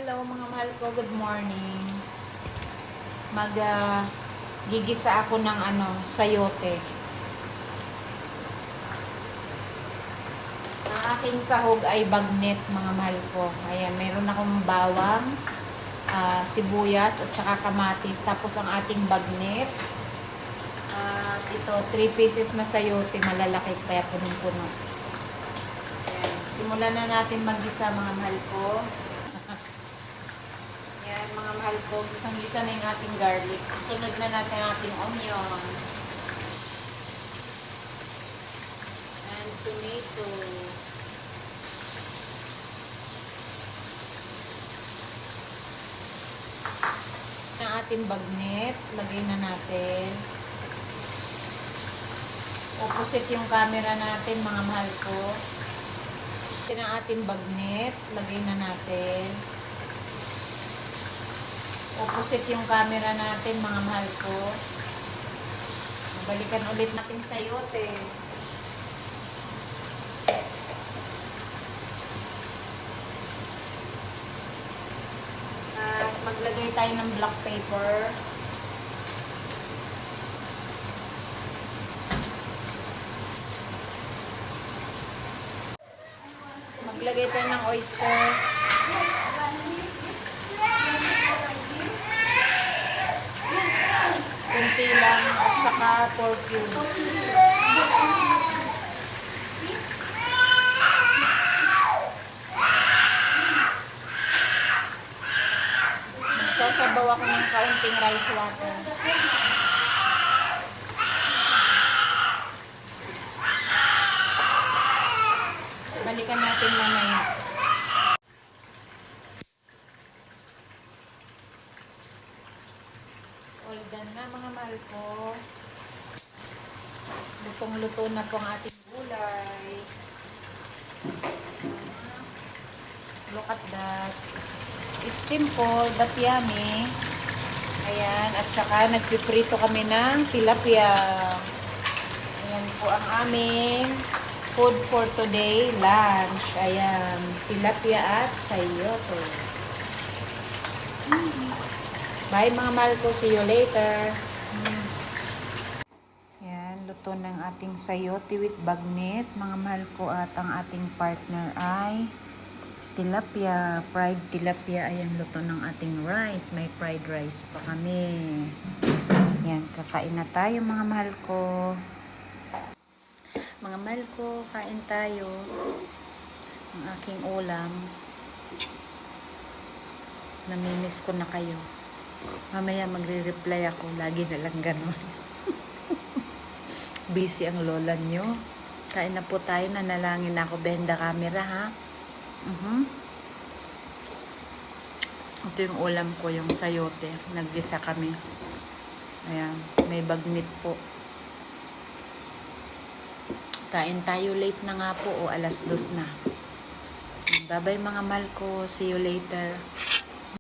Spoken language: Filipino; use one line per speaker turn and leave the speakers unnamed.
Hello mga mahal ko, good morning. Gigisa ako ng sayote. Ang aking sahog ay bagnet mga mahal ko. Ayan, meron akong bawang, sibuyas at saka kamatis. Tapos ang ating bagnet. Ito, 3 pieces na sayote, malalaki kaya punong-puno. Ayan, simulan na natin maggisa mga mahal ko. Yan mga mahal ko, gisang-gisa na yung ating garlic. Sunod na natin ang ating onion. And tomato. Ang ating bagnet, lagay na natin. Opposite yung camera natin mga mahal ko. Ang ating bagnet, lagay na natin. Opposite yung camera natin mga mahal ko. Balikan ulit natin sayote. At maglagay tayo ng black pepper. Maglagay tayo ng oyster. Kunti lang at saka pork cubes. Magsasabaw ako ng kaunting rice water. Balikan natin mamaya. All done na mga mahal ko. Lutong-luto na po ang ating gulay. Look at that. It's simple but yummy. Ayan. At saka nagpiprito kami ng tilapia. Ayan po ang aming food for today, lunch. Ayan. Tilapia at sayote. Bye mga mahal ko. See you later. Yan, luto ng ating sayote with bagnet, mga mahal ko. At ang ating partner ay tilapia, fried tilapia. Ayan, luto ng ating rice. May fried rice pa kami. Yan, kakain na tayo mga mahal ko. Mga mahal ko, kain tayo. Ang aking ulam. Namimiss ko na kayo. Mamaya magre-reply ako. Lagi na lang ganun. Busy ang lola nyo. Kain na po tayo. Nanalangin ako. Benda camera ha. Ito yung ulam ko. Yung sayote. Naggisa kami. Ayan. May bagnet po. Kain tayo. Late na nga po. O 2:00 na. Bye bye mga mahal ko. See you later.